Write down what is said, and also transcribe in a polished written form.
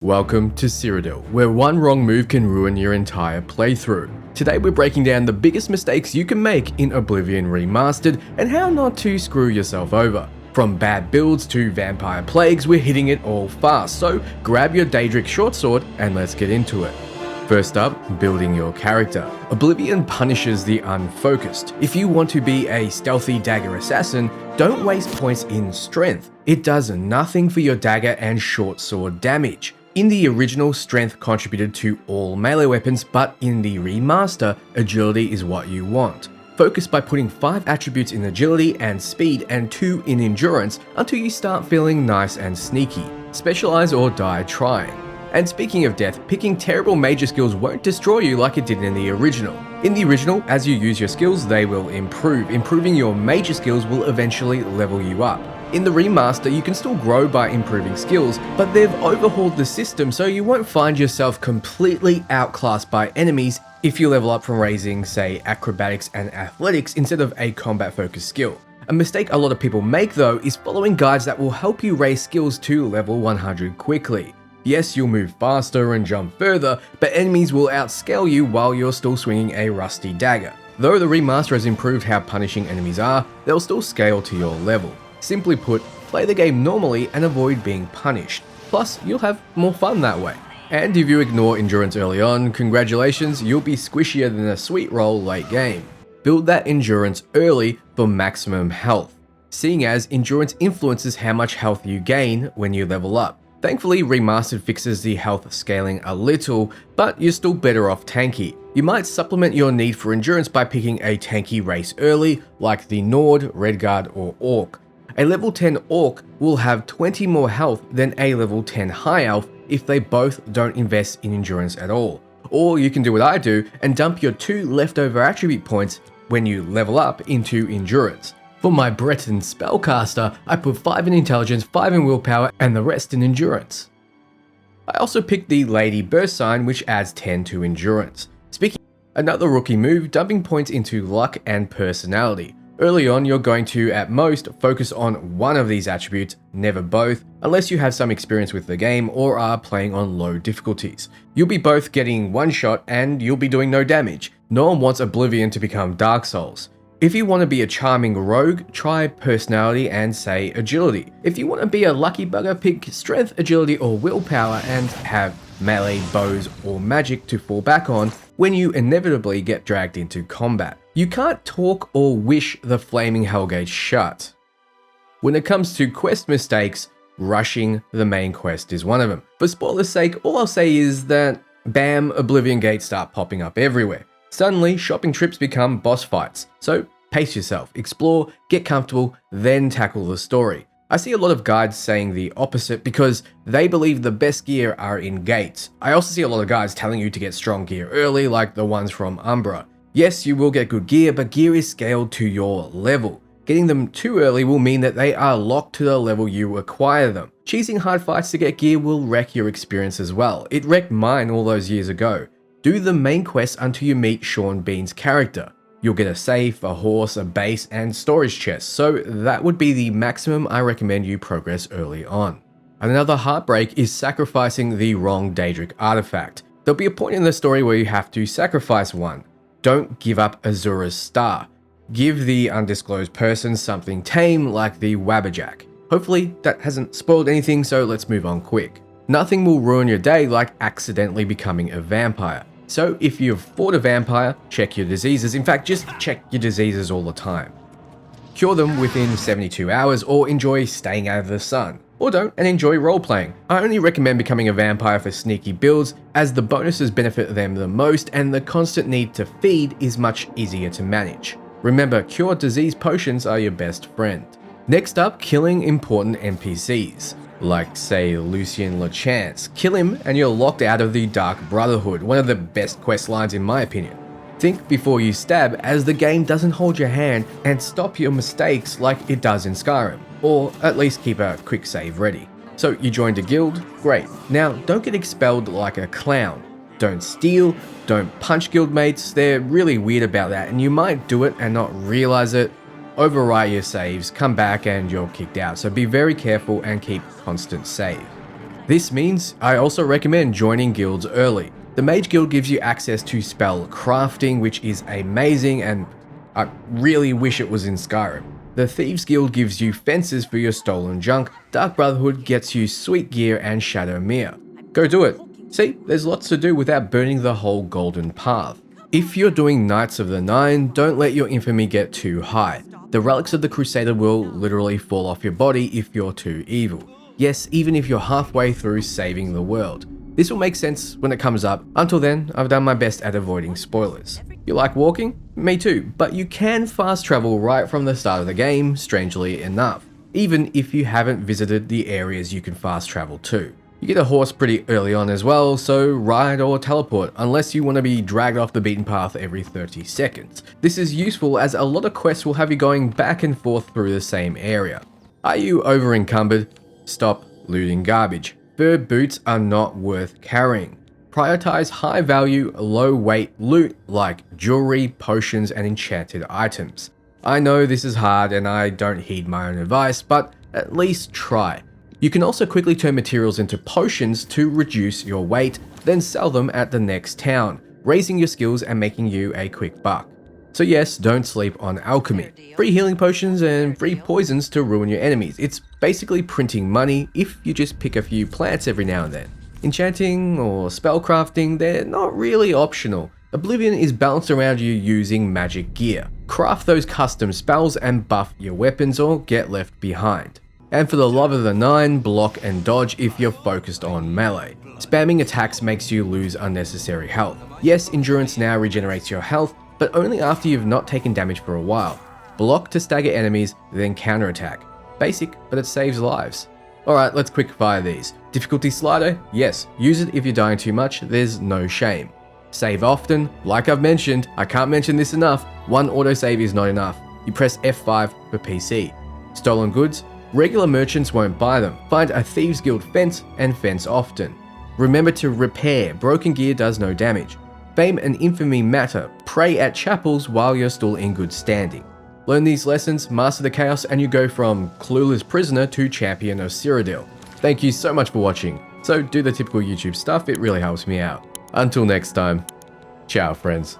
Welcome to Cyrodiil, where one wrong move can ruin your entire playthrough. Today we're breaking down the biggest mistakes you can make in Oblivion Remastered and how not to screw yourself over. From bad builds to vampire plagues, we're hitting it all fast, so grab your Daedric short sword and let's get into it. First up, building your character. Oblivion punishes the unfocused. If you want to be a stealthy dagger assassin, don't waste points in strength. It does nothing for your dagger and short sword damage. In the original, strength contributed to all melee weapons, but in the remaster, agility is what you want. Focus by putting 5 attributes in agility and speed and 2 in endurance until you start feeling nice and sneaky. Specialize or die trying. And speaking of death, picking terrible major skills won't destroy you like it did in the original. In the original, as you use your skills, they will improve. Improving your major skills will eventually level you up. In the remaster, you can still grow by improving skills, but they've overhauled the system so you won't find yourself completely outclassed by enemies if you level up from raising, say, acrobatics and athletics instead of a combat-focused skill. A mistake a lot of people make though is following guides that will help you raise skills to level 100 quickly. Yes, you'll move faster and jump further, but enemies will outscale you while you're still swinging a rusty dagger. Though the remaster has improved how punishing enemies are, they'll still scale to your level. Simply put, play the game normally and avoid being punished. Plus, you'll have more fun that way. And if you ignore endurance early on, congratulations, you'll be squishier than a sweet roll late game. Build that endurance early for maximum health, seeing as endurance influences how much health you gain when you level up. Thankfully, Remastered fixes the health scaling a little, but you're still better off tanky. You might supplement your need for endurance by picking a tanky race early, like the Nord, Redguard, or Orc. A level 10 Orc will have 20 more health than a level 10 High Elf if they both don't invest in endurance at all. Or you can do what I do and dump your 2 leftover attribute points when you level up into endurance. For my Breton spellcaster, I put 5 in intelligence, 5 in willpower, and the rest in endurance. I also picked the Lady Burst sign, which adds 10 to endurance. Another rookie move, dumping points into luck and personality. Early on, you're going to, at most, focus on one of these attributes, never both, unless you have some experience with the game or are playing on low difficulties. You'll be both getting one shot and you'll be doing no damage. No one wants Oblivion to become Dark Souls. If you want to be a charming rogue, try personality and say agility. If you want to be a lucky bugger, pick strength, agility, or willpower and have melee, bows, or magic to fall back on when you inevitably get dragged into combat. You can't talk or wish the flaming Hellgate shut. When it comes to quest mistakes, rushing the main quest is one of them. For spoiler's sake, all I'll say is that bam, Oblivion gates start popping up everywhere. Suddenly, shopping trips become boss fights. So pace yourself, explore, get comfortable, then tackle the story. I see a lot of guides saying the opposite because they believe the best gear are in gates. I also see a lot of guides telling you to get strong gear early, like the ones from Umbra. Yes, you will get good gear, but gear is scaled to your level. Getting them too early will mean that they are locked to the level you acquire them. Cheesing hard fights to get gear will wreck your experience as well. It wrecked mine all those years ago. Do the main quest until you meet Sean Bean's character. You'll get a safe, a horse, a base, and storage chest, so that would be the maximum I recommend you progress early on. Another heartbreak is sacrificing the wrong Daedric artifact. There'll be a point in the story where you have to sacrifice one. Don't give up Azura's star. Give the undisclosed person something tame like the Wabberjack. Hopefully that hasn't spoiled anything, so let's move on quick. Nothing will ruin your day like accidentally becoming a vampire. So if you've fought a vampire, check your diseases. In fact, just check your diseases all the time. Cure them within 72 hours or enjoy staying out of the sun. Or don't and enjoy role-playing. I only recommend becoming a vampire for sneaky builds as the bonuses benefit them the most and the constant need to feed is much easier to manage. Remember, cure disease potions are your best friend. Next up, killing important NPCs. Like, say, Lucien LeChance. Kill him and you're locked out of the Dark Brotherhood, one of the best quest lines in my opinion. Think before you stab, as the game doesn't hold your hand and stop your mistakes like it does in Skyrim, or at least keep a quick save ready. So you joined a guild? Great. Now don't get expelled like a clown. Don't steal, don't punch guildmates, they're really weird about that and you might do it and not realize it. Overwrite your saves, come back and you're kicked out, so be very careful and keep constant save. This means I also recommend joining guilds early. The Mage Guild gives you access to spell crafting, which is amazing, and I really wish it was in Skyrim. The Thieves Guild gives you fences for your stolen junk. Dark Brotherhood gets you sweet gear and Shadow Mere. Go do it. See, there's lots to do without burning the whole golden path. If you're doing Knights of the Nine, don't let your infamy get too high. The relics of the Crusader will literally fall off your body if you're too evil. Yes, even if you're halfway through saving the world. This will make sense when it comes up. Until then, I've done my best at avoiding spoilers. You like walking? Me too, but you can fast travel right from the start of the game, strangely enough, even if you haven't visited the areas you can fast travel to. You get a horse pretty early on as well, so ride or teleport, unless you want to be dragged off the beaten path every 30 seconds. This is useful as a lot of quests will have you going back and forth through the same area. Are you over encumbered? Stop looting garbage. Fur boots are not worth carrying. Prioritize high value, low weight loot like jewelry, potions, and enchanted items. I know this is hard and I don't heed my own advice, but at least try. You can also quickly turn materials into potions to reduce your weight, then sell them at the next town, raising your skills and making you a quick buck. So yes, don't sleep on alchemy. Free healing potions and free poisons to ruin your enemies. It's basically printing money if you just pick a few plants every now and then. Enchanting or spellcrafting, they're not really optional. Oblivion is balanced around you using magic gear. Craft those custom spells and buff your weapons or get left behind. And for the love of the nine, block and dodge if you're focused on melee. Spamming attacks makes you lose unnecessary health. Yes, endurance now regenerates your health, but only after you've not taken damage for a while. Block to stagger enemies, then counterattack. Basic, but it saves lives. Alright, let's quick fire these. Difficulty slider? Yes, use it if you're dying too much, there's no shame. Save often, like I've mentioned, I can't mention this enough, one autosave is not enough. You press F5 for PC. Stolen goods? Regular merchants won't buy them. Find a Thieves Guild fence and fence often. Remember to repair, broken gear does no damage. Fame and infamy matter, pray at chapels while you're still in good standing. Learn these lessons, master the chaos, and you go from clueless prisoner to champion of Cyrodiil. Thank you so much for watching. So do the typical YouTube stuff, it really helps me out. Until next time, ciao friends.